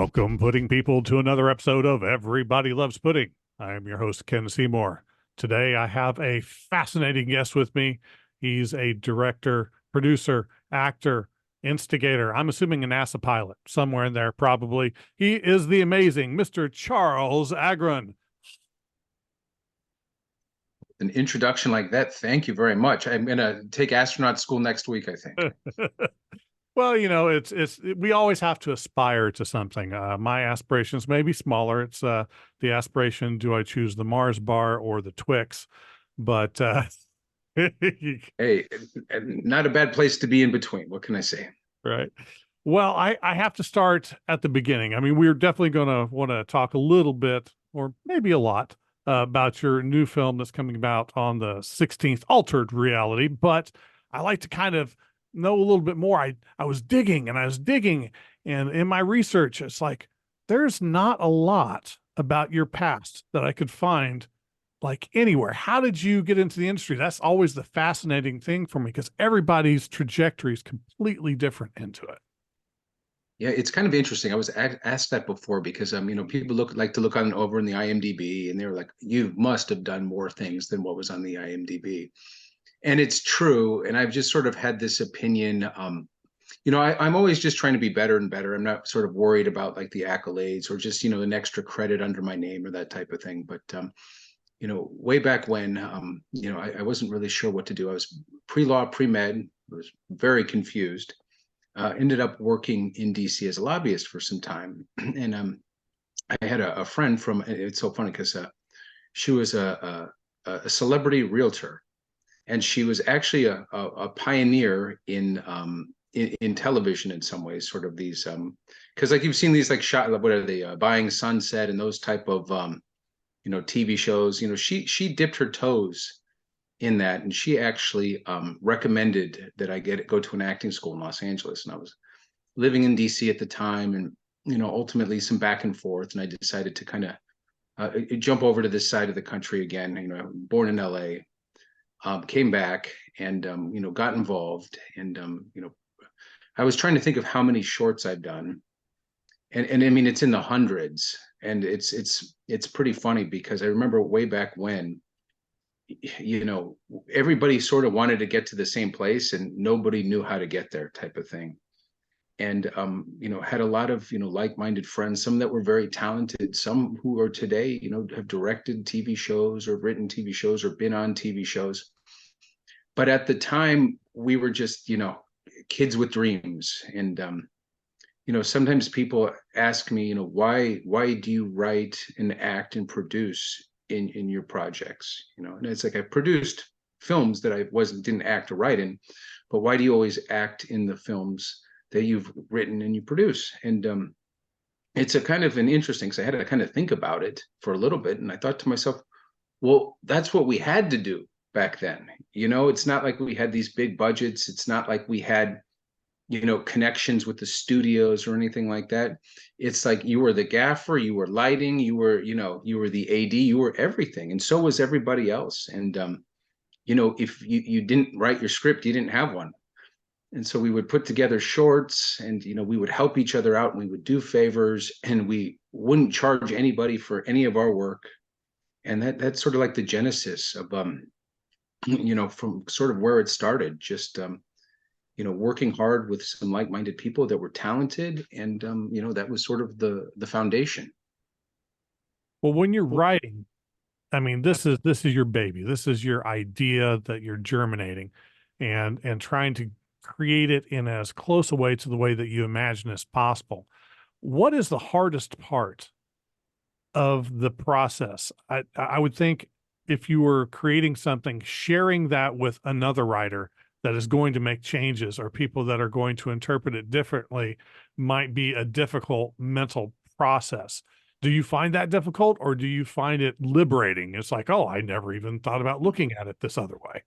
Welcome, pudding people, to another episode of Everybody Loves Pudding. I am your host, Ken Seymour. Today, I have a fascinating guest with me. He's a director, producer, actor, instigator. I'm assuming a NASA pilot, somewhere in there, probably. He is the amazing Mr. Charles Agron. An introduction like that, thank you very much. I'm gonna take astronaut school next week, I think. Well, we always have to aspire to something. My aspirations may be smaller. It's the aspiration: do I choose the Mars bar or the Twix? But Hey, not a bad place to be in between. What can I say? right. Well, I have to start at the beginning. I mean, we're definitely going to want to talk a little bit, or maybe a lot, about your new film that's coming about on the 16th, Altered Reality. But I like to kind of know a little bit more. I was digging and I was digging, and in my research, it's like there's not a lot about your past that I could find like anywhere. How did you get into the industry? That's always the fascinating thing for me because everybody's trajectory is completely different into it. Yeah, it's kind of interesting. I was asked that before because people like to look on over in the IMDb, and they were like, "You must have done more things than what was on the IMDb," and it's true. And I've just sort of had this opinion. I'm always just trying to be better and better. I'm not sort of worried about like the accolades or just an extra credit under my name or that type of thing. But way back when, I wasn't really sure what to do. I was pre-law, pre-med, was very confused. Ended up working in DC as a lobbyist for some time. And I had a friend from, it's so funny because she was a celebrity realtor. And she was actually a pioneer in television in some ways, sort of these, because like you've seen these like shot, what are they, Buying Sunset and those type of, TV shows. She dipped her toes in that, and she actually recommended that I go to an acting school in Los Angeles. And I was living in DC at the time, and ultimately some back and forth, and I decided to kind of jump over to this side of the country again. Born in LA, came back and got involved, and I was trying to think of how many shorts I've done, and I mean it's in the hundreds, and it's pretty funny because I remember way back when everybody sort of wanted to get to the same place and nobody knew how to get there type of thing. And had a lot of like-minded friends, some that were very talented, some who are today have directed TV shows or written TV shows or been on TV shows. But at the time we were just kids with dreams. And sometimes people ask me, why do you write and act and produce in your projects? And it's like I produced films that I didn't act or write in, but why do you always act in the films that you've written and you produce? And it's a kind of an interesting, because I had to kind of think about it for a little bit, and I thought to myself, well, that's what we had to do back then. It's not like we had these big budgets. It's not like we had connections with the studios or anything like that. It's like you were the gaffer, you were lighting, you were the AD, you were everything, and so was everybody else. And if you didn't write your script, you didn't have one. And so we would put together shorts, and we would help each other out, and we would do favors, and we wouldn't charge anybody for any of our work. And that's sort of like the genesis of from sort of where it started, just working hard with some like-minded people that were talented, and that was sort of the foundation. Well, when you're writing, I mean, this is your baby. This is your idea that you're germinating and trying to create it in as close a way to the way that you imagine as possible. What is the hardest part of the process? I would think if you were creating something, sharing that with another writer that is going to make changes or people that are going to interpret it differently might be a difficult mental process. Do you find that difficult, or do you find it liberating? It's like, oh, I never even thought about looking at it this other way.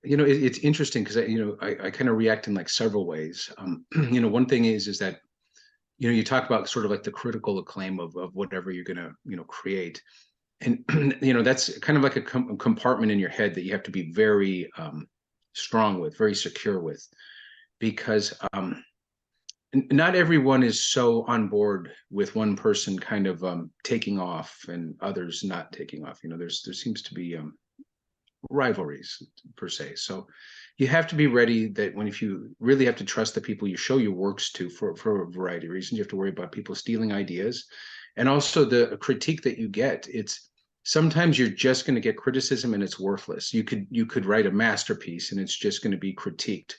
It's interesting because I kind of react in like several ways. One thing is that you talk about sort of like the critical acclaim of whatever you're gonna create, and that's kind of like a compartment in your head that you have to be very strong with, very secure with, because not everyone is so on board with one person kind of taking off and others not taking off. There seems to be rivalries per se. So you have to be ready that when, if you really have to trust the people you show your works to for a variety of reasons, you have to worry about people stealing ideas, and also the critique that you get. It's sometimes you're just going to get criticism and it's worthless. You could write a masterpiece and it's just going to be critiqued.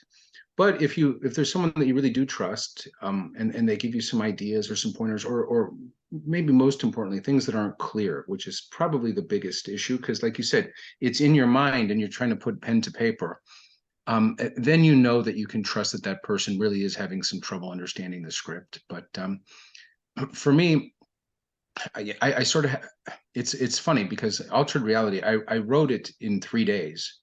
But if there's someone that you really do trust, and they give you some ideas or some pointers, or maybe most importantly, things that aren't clear, which is probably the biggest issue, because like you said, it's in your mind and you're trying to put pen to paper. Then you know that you can trust that that person really is having some trouble understanding the script. But for me, I sort of, it's funny because Altered Reality, I wrote it in 3 days,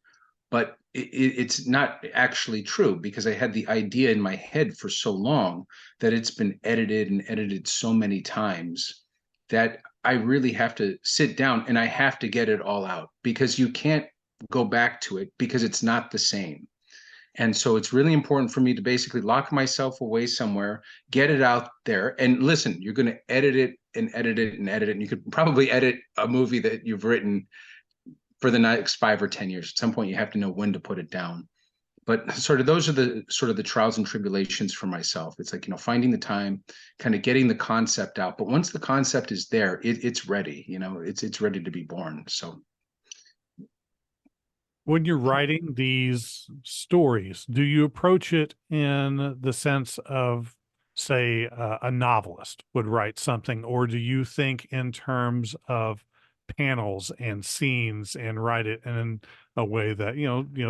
but it's not actually true because I had the idea in my head for so long that it's been edited and edited so many times that I really have to sit down and I have to get it all out, because you can't go back to it because it's not the same. And so it's really important for me to basically lock myself away somewhere, get it out there. And listen, you're going to edit it and edit it and edit it. And you could probably edit a movie that you've written for the next 5 or 10 years. At some point, you have to know when to put it down. But those are the trials and tribulations for myself. It's like, finding the time, kind of getting the concept out. But once the concept is there, it's ready. It's ready to be born. So When you're writing these stories, do you approach it in the sense of, say, a novelist would write something, or do you think in terms of panels and scenes and write it in a way that,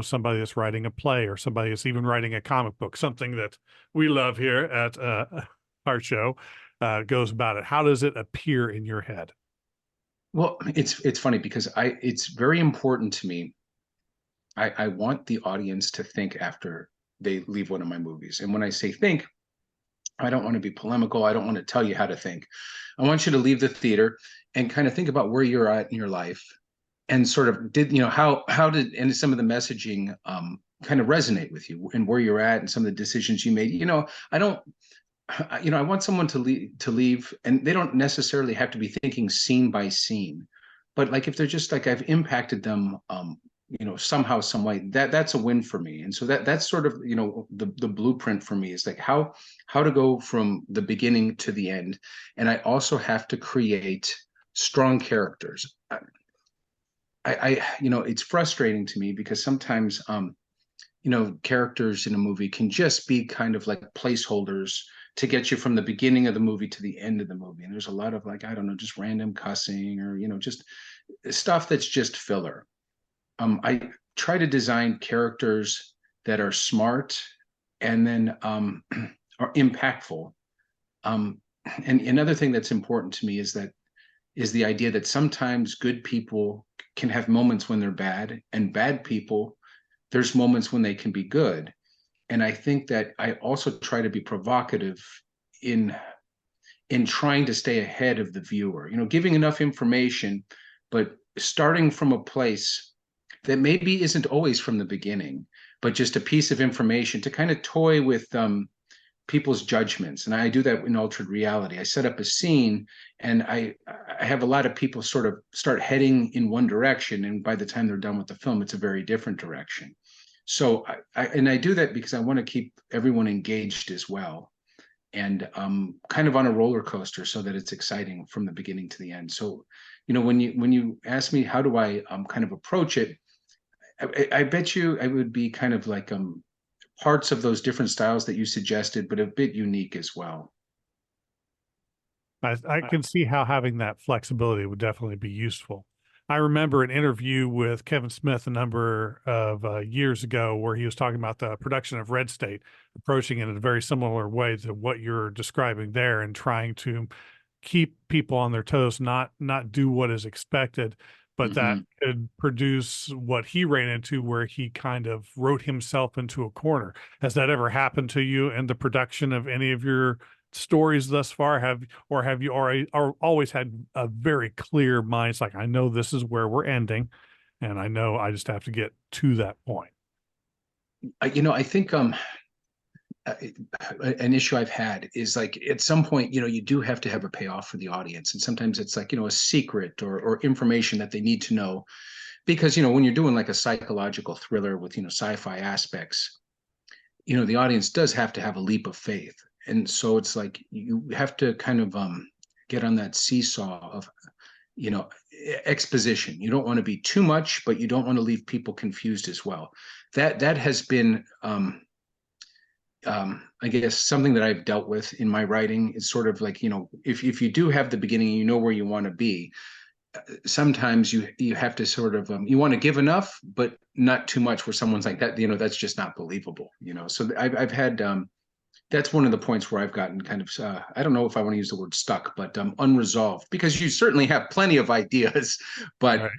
somebody that's writing a play or somebody that's even writing a comic book, something that we love here at our show, goes about it? How does it appear in your head? well, it's funny because it's very important to me. I want the audience to think after they leave one of my movies. And when I say think, I don't want to be polemical. I don't want to tell you how to think. I want you to leave the theater and kind of think about where you're at in your life, and sort of how did, and some of the messaging kind of resonate with you and where you're at and some of the decisions you made. I don't I want someone to leave, and they don't necessarily have to be thinking scene by scene, but like if they're just like, I've impacted them somehow, some way, that's a win for me. And so that's sort of the blueprint for me, is like how to go from the beginning to the end. And I also have to create strong characters. It's frustrating to me because sometimes characters in a movie can just be kind of like placeholders to get you from the beginning of the movie to the end of the movie. And there's a lot of, like, I don't know, just random cussing, or just stuff that's just filler. I try to design characters that are smart and then are impactful. And another thing that's important to me is the idea that sometimes good people can have moments when they're bad, and bad people, there's moments when they can be good. And I think that I also try to be provocative in trying to stay ahead of the viewer, giving enough information, but starting from a place that maybe isn't always from the beginning, but just a piece of information to kind of toy with people's judgments. And I do that in Altered Reality. I set up a scene, and I have a lot of people sort of start heading in one direction, and by the time they're done with the film, it's a very different direction. So I do that because I want to keep everyone engaged as well, and kind of on a roller coaster, so that it's exciting from the beginning to the end. So, when you ask me how do I kind of approach it, I bet you I would be kind of like parts of those different styles that you suggested, but a bit unique as well. I can see how having that flexibility would definitely be useful. I remember an interview with Kevin Smith a number of years ago where he was talking about the production of Red State, approaching it in a very similar way to what you're describing there, and trying to keep people on their toes, not do what is expected, but that Mm-hmm. could produce what he ran into, where he kind of wrote himself into a corner. Has that ever happened to you in the production of any of your stories thus far? Have you already or always had a very clear mind? It's like, I know this is where we're ending, and I know I just have to get to that point. I think an issue I've had is like at some point, you do have to have a payoff for the audience. And sometimes it's like, a secret or information that they need to know. Because, when you're doing like a psychological thriller with, sci-fi aspects, the audience does have to have a leap of faith. And so it's like you have to kind of get on that seesaw of, you know, exposition. You don't want to be too much, but you don't want to leave people confused as well. That has been I guess something that I've dealt with in my writing is sort of like, if you do have the beginning, you know where you want to be. Sometimes you have to sort of you want to give enough, but not too much where someone's like that, that's just not believable, So I've had that's one of the points where I've gotten kind of I don't know if I want to use the word stuck, but unresolved, because you certainly have plenty of ideas, but Right.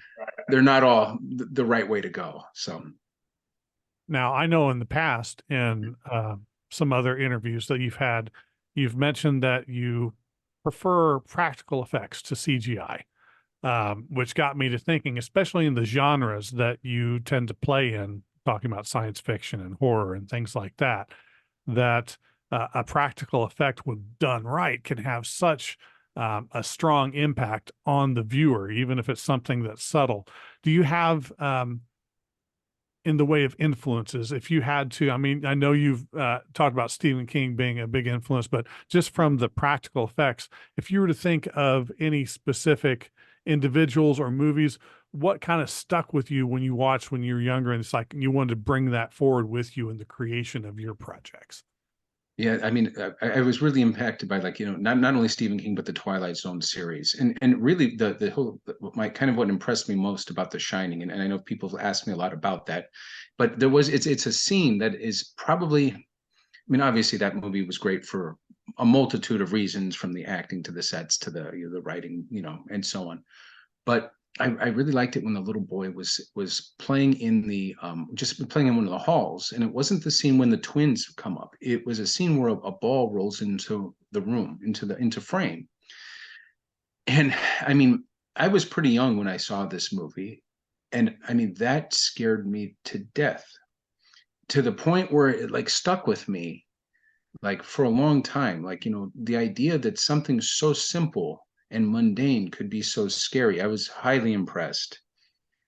they're not all the right way to go. So Now, I know in the past, in some other interviews that you've had, you've mentioned that you prefer practical effects to CGI, which got me to thinking, especially in the genres that you tend to play in, talking about science fiction and horror and things like that, that a practical effect, when done right, can have such a strong impact on the viewer, even if it's something that's subtle. Do you have in the way of influences, if you had to, I mean, I know you've talked about Stephen King being a big influence, but just from the practical effects, if you were to think of any specific individuals or movies, what kind of stuck with you when you watched when you were younger, and it's like you wanted to bring that forward with you in the creation of your projects? yeah, I mean, I was really impacted by, like, not only Stephen King but the Twilight Zone series, and really the whole my kind of what impressed me most about The Shining, and I know people have asked me a lot about that, but it's a scene that is probably, I mean, obviously that movie was great for a multitude of reasons, from the acting to the sets to the writing, and so on. But I really liked it when the little boy was playing in the just playing in one of the halls, and it wasn't the scene when the twins come up. It was a scene where a ball rolls into the room, into frame. And I mean, I was pretty young when I saw this movie, and I mean that scared me to death, to the point where it like stuck with me like for a long time. Like, the idea that something so simple and mundane could be so scary, I was highly impressed.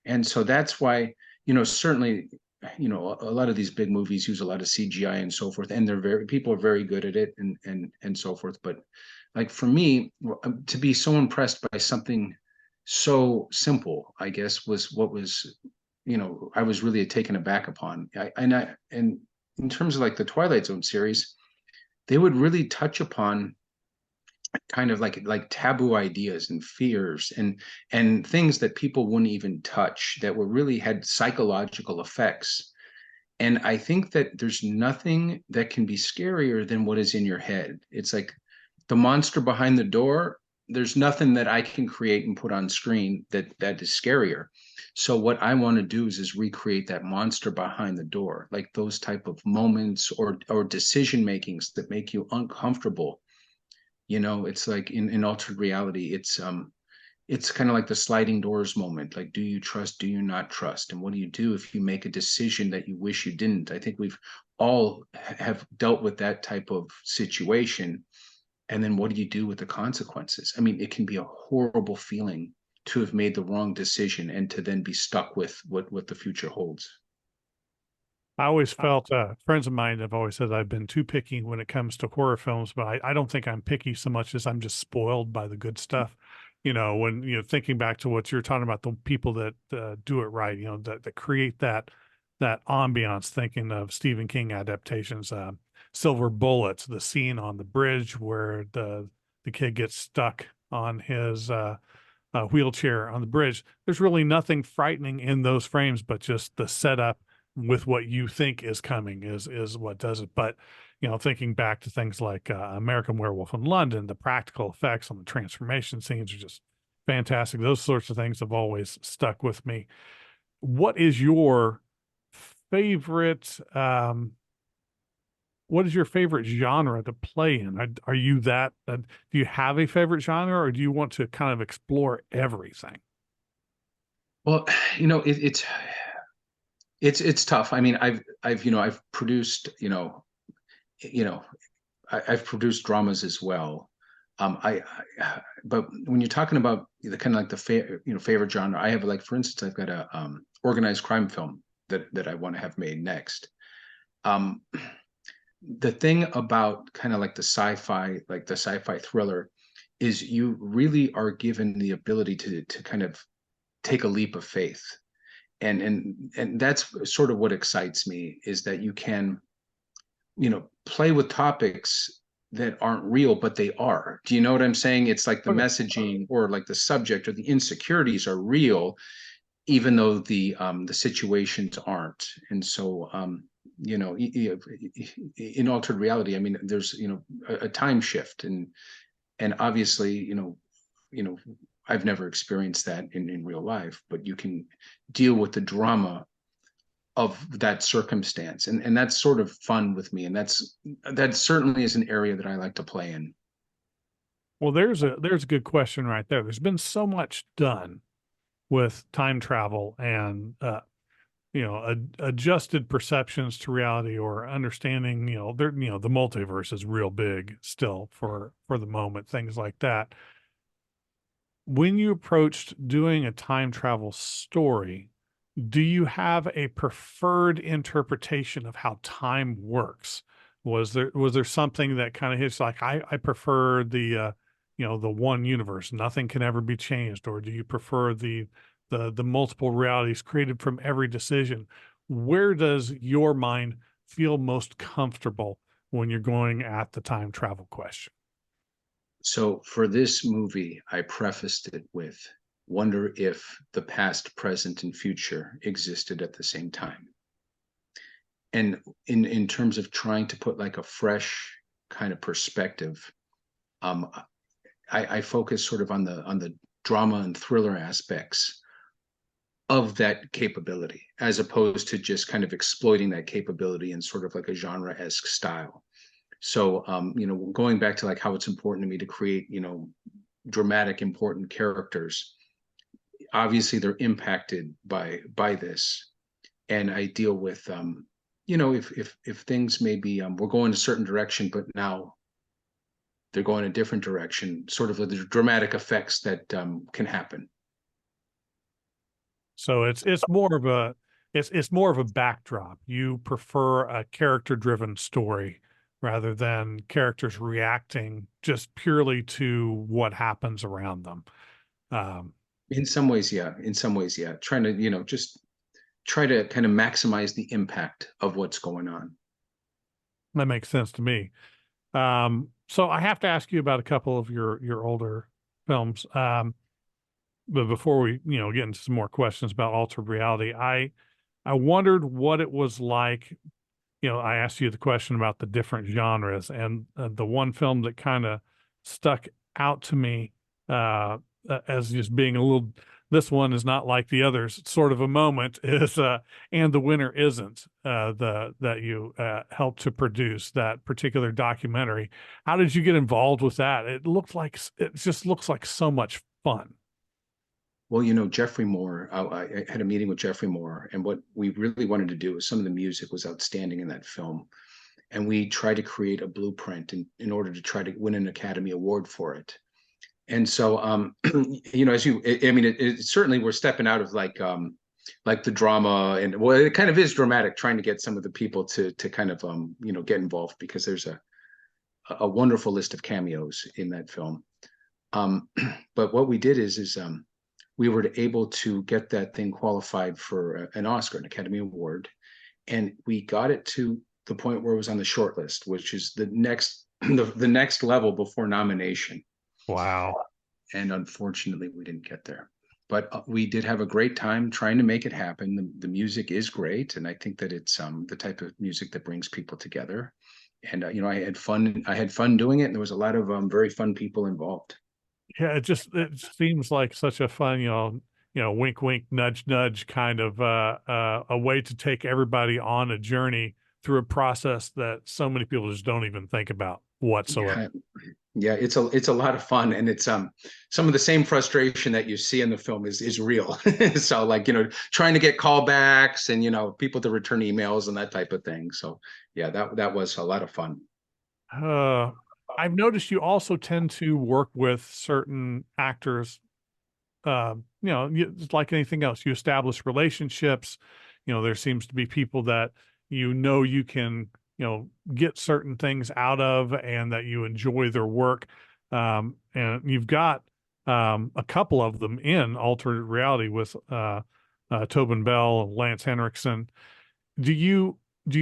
And so that's why, certainly, a lot of these big movies use a lot of CGI and so forth, and people are very good at it, and so forth. But like for me, to be so impressed by something so simple, I guess, was what was, I was really taken aback upon. And in terms of like the Twilight Zone series, they would really touch upon kind of like taboo ideas and fears and things that people wouldn't even touch, that were really had psychological effects. And I think that there's nothing that can be scarier than what is in your head. It's like the monster behind the door. There's nothing that I can create and put on screen that is scarier. So what I want to do is recreate that monster behind the door, like those type of moments or decision makings that make you uncomfortable. It's like in altered reality, it's kind of like the sliding doors moment. Like, do you trust, do you not trust, and what do you do if you make a decision that you wish you didn't? I think we've all have dealt with that type of situation. And then what do you do with the consequences? I mean, it can be a horrible feeling to have made the wrong decision and to then be stuck with what the future holds. I always felt friends of mine have always said I've been too picky when it comes to horror films, but I don't think I'm picky so much as I'm just spoiled by the good stuff. When thinking back to what you're talking about, the people that do it right, that create that ambiance. Thinking of Stephen King adaptations, Silver Bullets, the scene on the bridge where the kid gets stuck on his wheelchair on the bridge. There's really nothing frightening in those frames, but just the setup with what you think is coming is what does it. But thinking back to things like American Werewolf in London, the practical effects on the transformation scenes are just fantastic. Those sorts of things have always stuck with me. What is your favorite? What is your favorite genre to play in? Are you that? Do you have a favorite genre, or do you want to kind of explore everything? Well, it's tough. I mean, I've produced, you know, I've produced dramas as well. But when you're talking about the kind of like favorite genre, I have like, for instance, I've got a organized crime film that I want to have made next. Um, the thing about kind of like the sci-fi thriller, is you really are given the ability to kind of take a leap of faith, and that's sort of what excites me, is that you can, play with topics that aren't real, but they are. Do you know what I'm saying? It's like the Okay. messaging or like the subject or the insecurities are real, even though the situations aren't. And so, in altered reality, I mean, there's a time shift, and obviously, I've never experienced that in real life, but you can deal with the drama of that circumstance, and that's sort of fun with me, and that certainly is an area that I like to play in. Well, there's a good question right there. There's been so much done with time travel and adjusted perceptions to reality, or understanding, the multiverse is real big still for the moment, things like that. When you approached doing a time travel story, do you have a preferred interpretation of how time works? Was there something that kind of hits like, I prefer the one universe, nothing can ever be changed, or do you prefer the multiple realities created from every decision? Where does your mind feel most comfortable when you're going at the time travel question? So for this movie, I prefaced it with, wonder if the past, present, and future existed at the same time. And in terms of trying to put like a fresh kind of perspective, um, I focus sort of on the drama and thriller aspects of that capability, as opposed to just kind of exploiting that capability in sort of like a genre-esque style. So, going back to like how it's important to me to create, dramatic, important characters. Obviously, they're impacted by this, and I deal with, if things maybe we're going a certain direction, but now they're going a different direction, sort of the dramatic effects that can happen. So it's more of a backdrop. You prefer a character driven story rather than characters reacting just purely to what happens around them. Um, In some ways, yeah. In some ways, yeah. Trying to, just try to kind of maximize the impact of what's going on. that makes sense to me. So I have to ask you about a couple of your older films. But before we, get into some more questions about altered reality, I wondered what it was like. I asked you the question about the different genres, and the one film that kind of stuck out to me as just being a little, this one is not like the others, sort of a moment, is and the winner isn't, the that you helped to produce that particular documentary. How did you get involved with that? It just looks like so much fun. Well, Jeffrey Moore, I had a meeting with Jeffrey Moore, and what we really wanted to do was, some of the music was outstanding in that film. And we tried to create a blueprint in order to try to win an Academy Award for it. And so, as I mean, it certainly, we're stepping out of like the drama, and well, it kind of is dramatic trying to get some of the people to kind of, get involved, because there's a wonderful list of cameos in that film. Um, but what we did is we were able to get that thing qualified for an Oscar, an Academy Award, and we got it to the point where it was on the short list, which is the next the next level before nomination. Wow. And unfortunately, we didn't get there. But we did have a great time trying to make it happen. The music is great, and I think that it's the type of music that brings people together. And I had fun. I had fun doing it, and there was a lot of very fun people involved. Yeah, it seems like such a fun, wink, wink, nudge, nudge kind of a way to take everybody on a journey through a process that so many people just don't even think about whatsoever. Yeah, Yeah, it's a lot of fun, and it's some of the same frustration that you see in the film is real. So like, trying to get callbacks and people to return emails and that type of thing. So yeah, that was a lot of fun. Uh, I've noticed you also tend to work with certain actors. It's like anything else. You establish relationships. There seems to be people that you can, get certain things out of, and that you enjoy their work. And you've got a couple of them in alternate reality with Tobin Bell, Lance Henriksen. Do you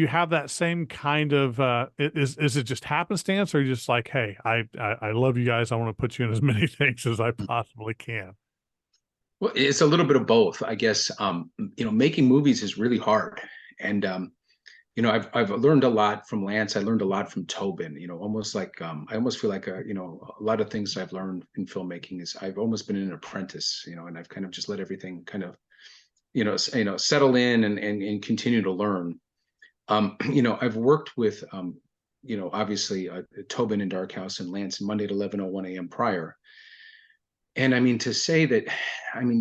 have that same kind of is it just happenstance, or are you just like, hey, I love you guys. I want to put you in as many things as I possibly can? Well, it's a little bit of both, I guess. Making movies is really hard, and I've learned a lot from Lance. I learned a lot from Tobin. Almost like I almost feel like a lot of things I've learned in filmmaking is I've almost been an apprentice. And I've kind of just let everything kind of settle in and continue to learn. I've worked with obviously Tobin in Dark House and Lance in Monday at 11:01 a.m. prior. And I mean, to say that, I mean,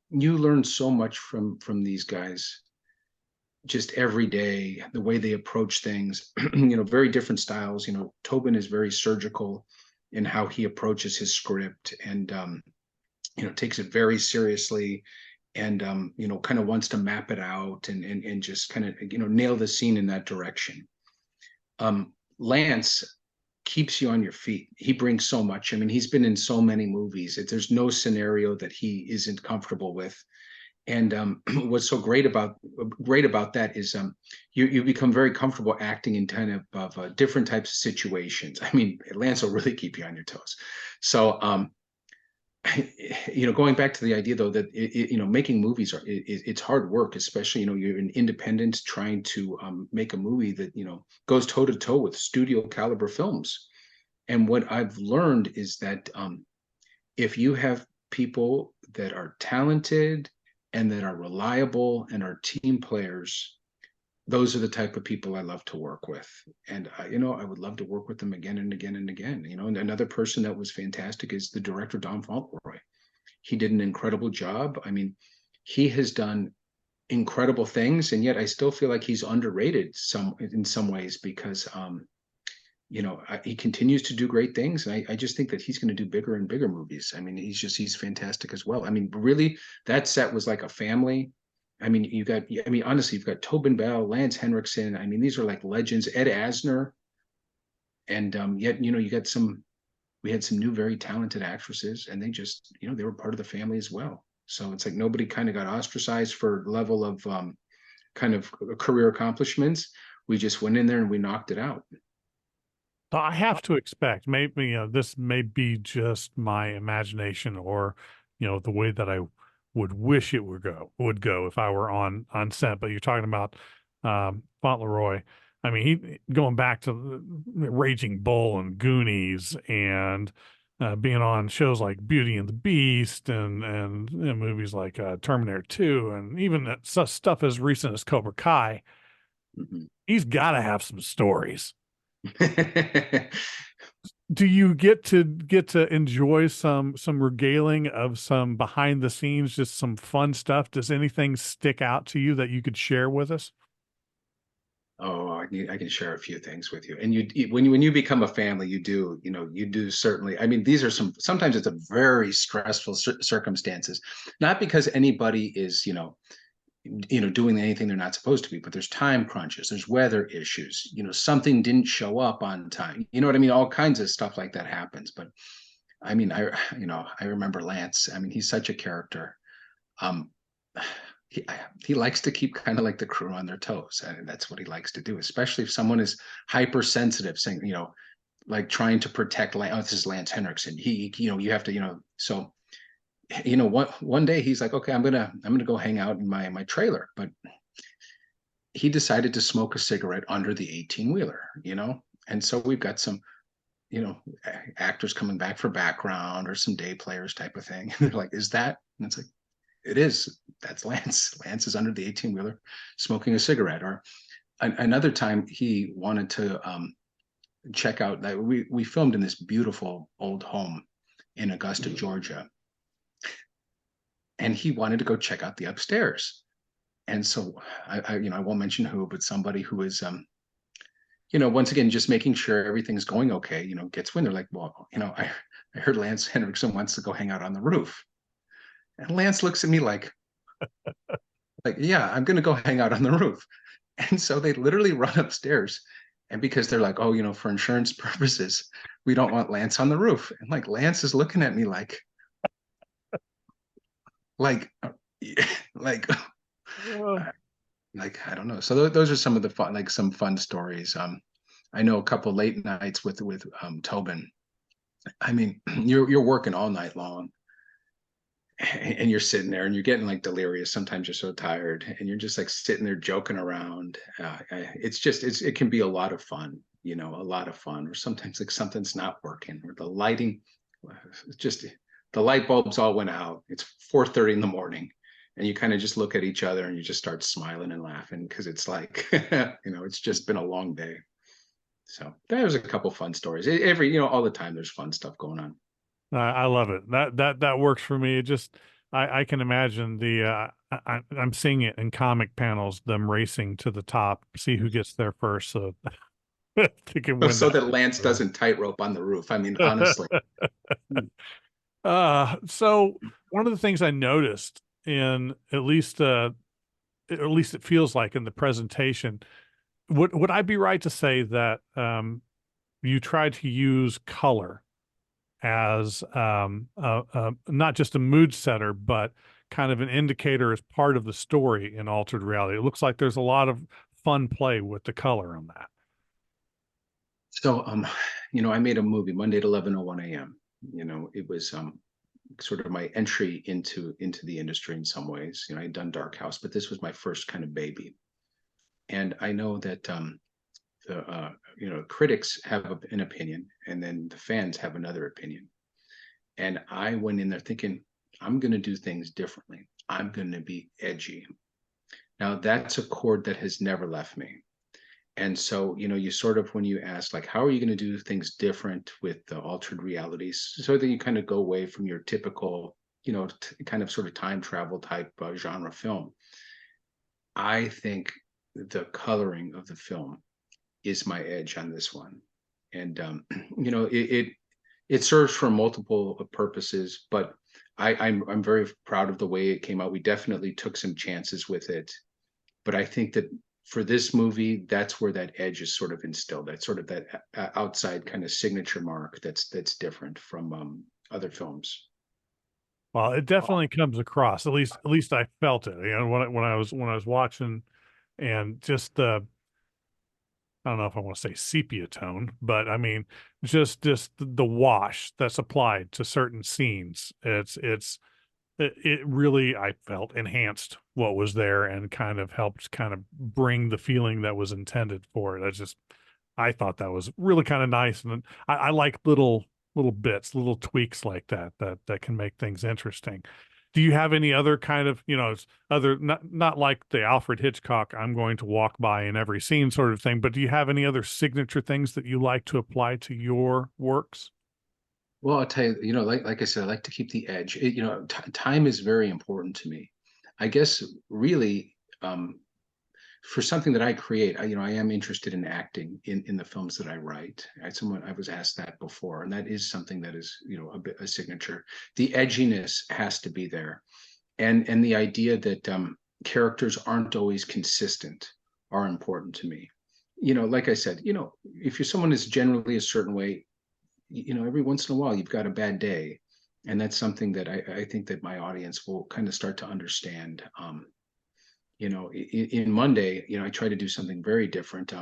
you learn so much from these guys just every day, the way they approach things, very different styles. Tobin is very surgical in how he approaches his script, and takes it very seriously, and kind of wants to map it out and just kind of nail the scene in that direction. Lance keeps you on your feet. He brings so much. I mean, he's been in so many movies. There's no scenario that he isn't comfortable with. And what's so great about that is you become very comfortable acting in kind of different types of situations. I mean, Lance will really keep you on your toes. So going back to the idea though that making movies it's hard work, especially you're an independent trying to make a movie that goes toe to toe with studio caliber films. And what I've learned is that if you have people that are talented and that are reliable and are team players, those are the type of people I love to work with. And I would love to work with them again and again and again. And another person that was fantastic is the director Don Fauntleroy. He did an incredible job. I mean, he has done incredible things, and yet I still feel like he's underrated in some ways because he continues to do great things, and I just think that he's going to do bigger and bigger movies. I mean, he's fantastic as well. I mean, really, that set was like a family. I mean, honestly, you've got Tobin Bell, Lance Henriksen. I mean, these are like legends. Ed Asner, and yet we had some new very talented actresses, and they just they were part of the family as well. So it's like nobody kind of got ostracized for level of kind of career accomplishments. We just went in there and we knocked it out. So I have to expect, maybe, this may be just my imagination, or, the way that I would wish it would go if I were on set. But you're talking about Fauntleroy. I mean, he going back to Raging Bull and Goonies, and being on shows like Beauty and the Beast, and movies like Terminator 2, and even stuff as recent as Cobra Kai. Mhm. He's got to have some stories. Do you get to enjoy some regaling of some behind the scenes, just some fun stuff? Does anything stick out to you that you could share with us? Oh, I can share a few things with you. And when you become a family, you do certainly. I mean, these are sometimes it's a very stressful circumstances, not because anybody is, doing anything they're not supposed to be, but there's time crunches, there's weather issues, something didn't show up on time. You know what I mean? All kinds of stuff like that happens. But I mean, I remember Lance. I mean, he's such a character. Um, he, he likes to keep kind of like the crew on their toes, and that's what he likes to do, especially if someone is hypersensitive, saying, like trying to protect. Oh, this is Lance Henriksen. You have to, so one day he's like, okay, I'm gonna go hang out in my trailer, but he decided to smoke a cigarette under the 18 wheeler, and so we've got some actors coming back for background or some day players type of thing. And they're like, is that? And it's like, it is. That's Lance is under the 18 wheeler smoking a cigarette. Or another time he wanted to check out. Like, we filmed in this beautiful old home in Augusta, Georgia, and he wanted to go check out the upstairs. And so I won't mention who, but somebody who is once again, just making sure everything's going okay, gets wind. They're like, well, I heard Lance Henriksen wants to go hang out on the roof. And Lance looks at me like, yeah, I'm going to go hang out on the roof. And so they literally run upstairs. And because they're like, oh, for insurance purposes, we don't want Lance on the roof. And like Lance is looking at me like, like, Oh. like I don't know. So those are some of the fun, like some fun stories. I know a couple late nights with Tobin. I mean, you're working all night long, and you're sitting there and you're getting like delirious. Sometimes you're so tired, and you're just like sitting there joking around. It can be a lot of fun, a lot of fun. Or sometimes like something's not working, or the lighting, just the light bulbs all went out. It's 4:30 in the morning, and you kind of just look at each other and you just start smiling and laughing because it's like it's just been a long day. So there's a couple fun stories. All the time there's fun stuff going on. I love it. That works for me. It just I can imagine I'm seeing it in comic panels, them racing to the top, see who gets there first, so they can win So that. that Lance doesn't tightrope on the roof. I mean, honestly. So one of the things I noticed in at least it feels like in the presentation, would I be right to say that you tried to use color as not just a mood setter, but kind of an indicator as part of the story in altered reality? It looks like there's a lot of fun play with the color on that. So, I made a movie Monday at 11:01 a.m. It was sort of my entry into the industry in some ways. I'd done Dark House, but this was my first kind of baby. And I know that the critics have an opinion, and then the fans have another opinion. And I went in there thinking, I'm going to do things differently. I'm going to be edgy. Now, that's a chord that has never left me. And so, you sort of, when you ask, like, how are you going to do things different with the altered realities, so that you kind of go away from your typical, kind of sort of time travel type genre film. I think the coloring of the film is my edge on this one. And, it serves for multiple purposes, but I'm very proud of the way it came out. We definitely took some chances with it, but I think that for this movie, that's where that edge is sort of instilled. That's sort of that outside kind of signature mark that's different from other films. Well, it definitely comes across. At least I felt it. When I was watching, and just the I don't know if I want to say sepia tone, but I mean just the wash that's applied to certain scenes. It really, I felt, enhanced what was there and kind of helped kind of bring the feeling that was intended for it. I thought that was really kind of nice, and I like little bits, little tweaks like that can make things interesting. Do you have any other kind of, other, not like the Alfred Hitchcock, I'm going to walk by in every scene sort of thing, but do you have any other signature things that you like to apply to your works? Well, I'll tell you, like I said, I like to keep the edge. Time is very important to me. I guess really, for something that I create, I am interested in acting in the films that I write. I was asked that before, and that is something that is, a signature. The edginess has to be there, and the idea that characters aren't always consistent are important to me. Like I said, if you're someone is generally a certain way, every once in a while you've got a bad day, and that's something that I think that my audience will kind of start to understand. In Monday, I try to do something very different.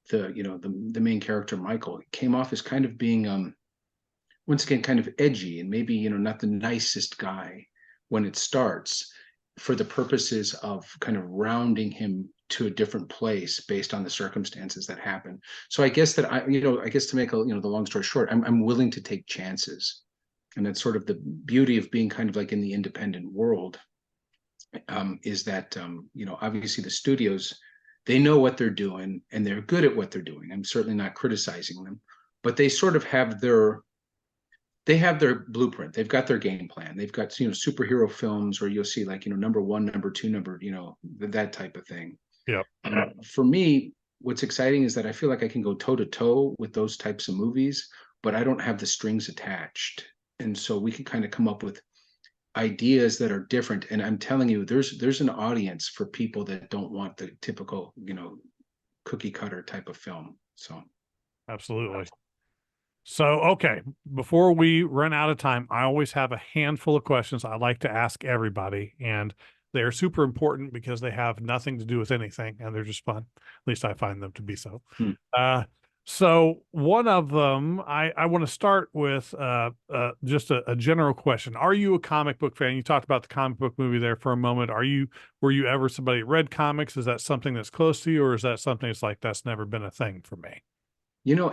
The main character Michael came off as kind of being once again kind of edgy and maybe not the nicest guy when it starts, for the purposes of kind of rounding him to a different place based on the circumstances that happen. So I guess that I guess to make the long story short, I'm willing to take chances, and that's sort of the beauty of being kind of like in the independent world. Is that obviously the studios they know what they're doing and they're good at what they're doing. I'm certainly not criticizing them, but they sort of have their blueprint. They've got their game plan. They've got, superhero films where you'll see like, number one, number two, that type of thing. Yep. For me, what's exciting is that I feel like I can go toe to toe with those types of movies, but I don't have the strings attached. And so we can kind of come up with ideas that are different. And I'm telling you, there's an audience for people that don't want the typical, cookie cutter type of film. So Absolutely. So, okay, before we run out of time, I always have a handful of questions I like to ask everybody, and they're super important because they have nothing to do with anything, and they're just fun. At least I find them to be so. hmm. So one of them, I want to start with just a general question. Are you a comic book fan? You talked about the comic book movie there for a moment. Were you ever somebody that read comics? Is that something that's close to you, or is that something that's like, that's never been a thing for me?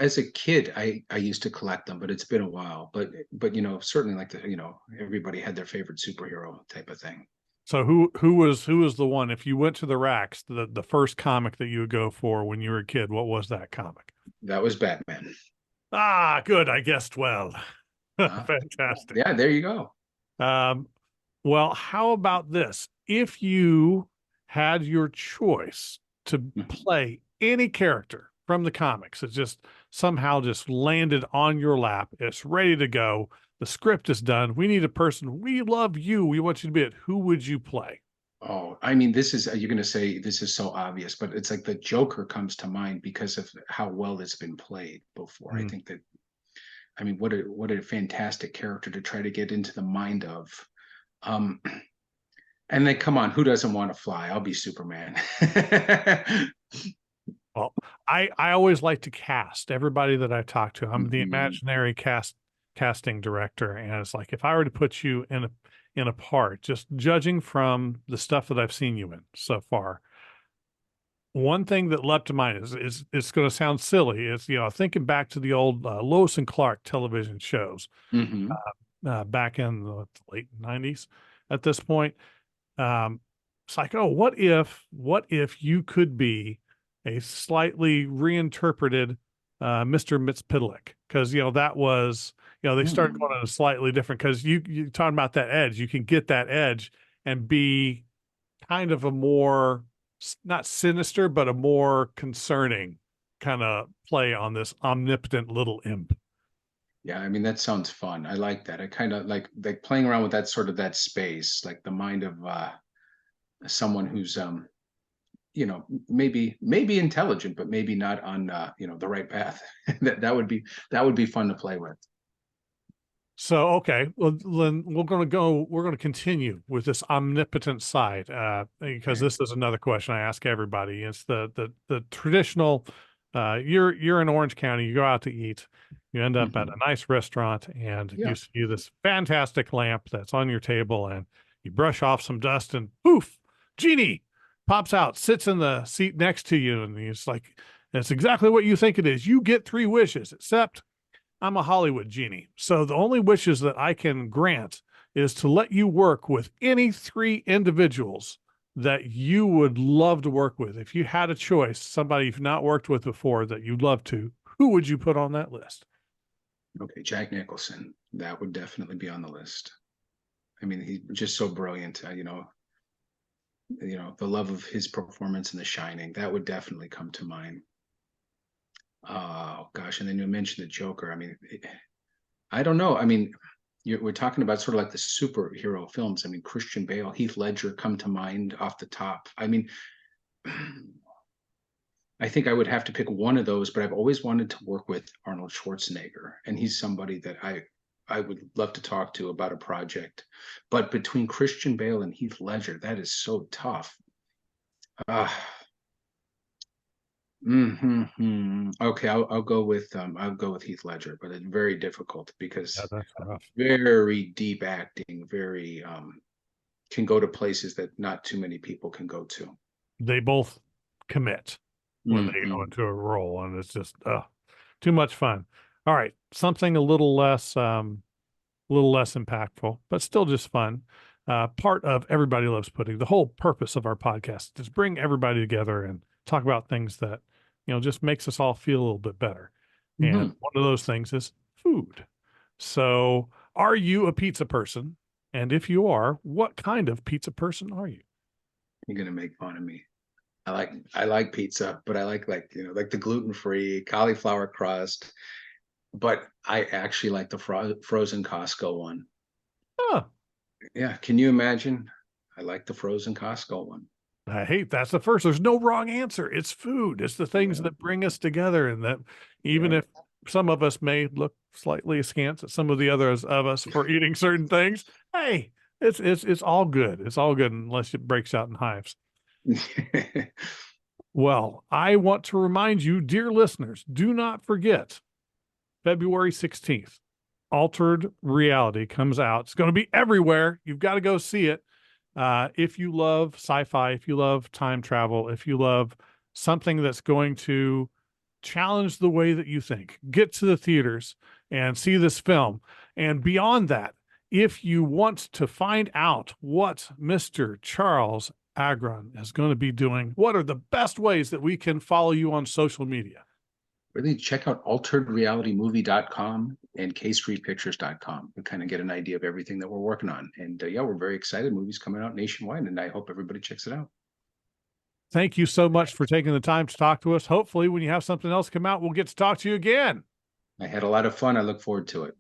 As a kid, I used to collect them, but it's been a while. But certainly like everybody had their favorite superhero type of thing. So who was the one, if you went to the racks, the first comic that you would go for when you were a kid, what was that comic? That was Batman. Ah, good. I guessed well. Uh, Fantastic. yeah, there you go. Um, well, how about this? If you had your choice to Mhm. play any character from the comics, it just somehow just landed on your lap, it's ready to go. The script is done. We need a person. We love you. We want you to be it. Who would you play? Oh, I mean, this is you're going to say this is so obvious, but it's like the Joker comes to mind because of how well it's been played before. I Mm. think that, I mean, what a fantastic character to try to get into the mind of. Um, and then come on, who doesn't want to fly? I'll be Superman. Well, I always like to cast everybody that I talk to. I'm the Mhm. imaginary casting director, and it's like if I were to put you in a part, just judging from the stuff that I've seen you in so far, one thing that leapt to mind is it's going to sound silly. Is thinking back to the old Lois and Clark television shows Mhm. back in the late '90s. At this point, um, it's like, oh, what if you could be a slightly reinterpreted Mr. Mxyzptlk? Because that was they started going Mm. on a slightly different, because you talking about that edge, you can get that edge and be kind of a more, not sinister, but a more concerning kind of play on this omnipotent little imp. Yeah, I mean that sounds fun. I like that. I kind of like playing around with that sort of that space, like the mind of someone who's maybe intelligent, but maybe not on the right path. that would be fun to play with. So, okay, well, then we're going to continue with this omnipotent side, because Okay. this is another question I ask everybody. It's the traditional, you're in Orange County, you go out to eat, you end up at Hmm. a nice restaurant, and you Yeah. see this fantastic lamp that's on your table, and you brush off some dust, and poof, genie pops out, sits in the seat next to you, and he's like, it's exactly what you think it is. You get three wishes, except I'm a Hollywood genie. So the only wishes that I can grant is to let you work with any three individuals that you would love to work with. If you had a choice, somebody you've not worked with before that you'd love to, who would you put on that list? Okay, Jack Nicholson. That would definitely be on the list. I mean, he's just so brilliant. The love of his performance in The Shining. That would definitely come to mind. Oh gosh, and then you mentioned the Joker. I mean, I don't know. I mean, we're talking about sort of like the superhero films. I mean, Christian Bale, Heath Ledger come to mind off the top. I mean, I think I would have to pick one of those, but I've always wanted to work with Arnold Schwarzenegger, and he's somebody that I would love to talk to about a project. But between Christian Bale and Heath Ledger, that is so tough. Uh, Okay, I'll go with Heath Ledger, but it's very difficult Yeah, because that's rough. very deep acting, very can go to places that not too many people can go to. They both commit when they go Hmm. into a role, and it's just too much fun. All right, something a little less impactful, but still just fun. Part of Everybody Loves Pudding. The whole purpose of our podcast is bring everybody together and talk about things that, just makes us all feel a little bit better. And Hmm. one of those things is food. So, are you a pizza person? And if you are, what kind of pizza person are you? You're gonna make fun of me. I like pizza, but I like like the gluten-free cauliflower crust. But I actually like the frozen Costco one. Oh, Yeah, can you imagine? I like the frozen Costco one. I hate that's the first. There's no wrong answer. It's food. It's the things Yeah, that bring us together, and that even yeah. if some of us may look slightly askance at some of the others of us for eating certain things, hey, it's all good. It's all good unless it breaks out in hives. Well, I want to remind you, dear listeners, do not forget February 16th. Altered Reality comes out. It's going to be everywhere. You've got to go see it. If you love sci-fi, if you love time travel, if you love something that's going to challenge the way that you think, get to the theaters and see this film. And beyond that, if you want to find out what Mr. Charles Agron is going to be doing, what are the best ways that we can follow you on social media? Really check out alteredrealitymovie.com and kstreetpictures.com and kind of get an idea of everything that we're working on. And yeah, we're very excited. Movies coming out nationwide, and I hope everybody checks it out. Thank you so much for taking the time to talk to us. Hopefully, when you have something else come out, we'll get to talk to you again. I had a lot of fun. I look forward to it.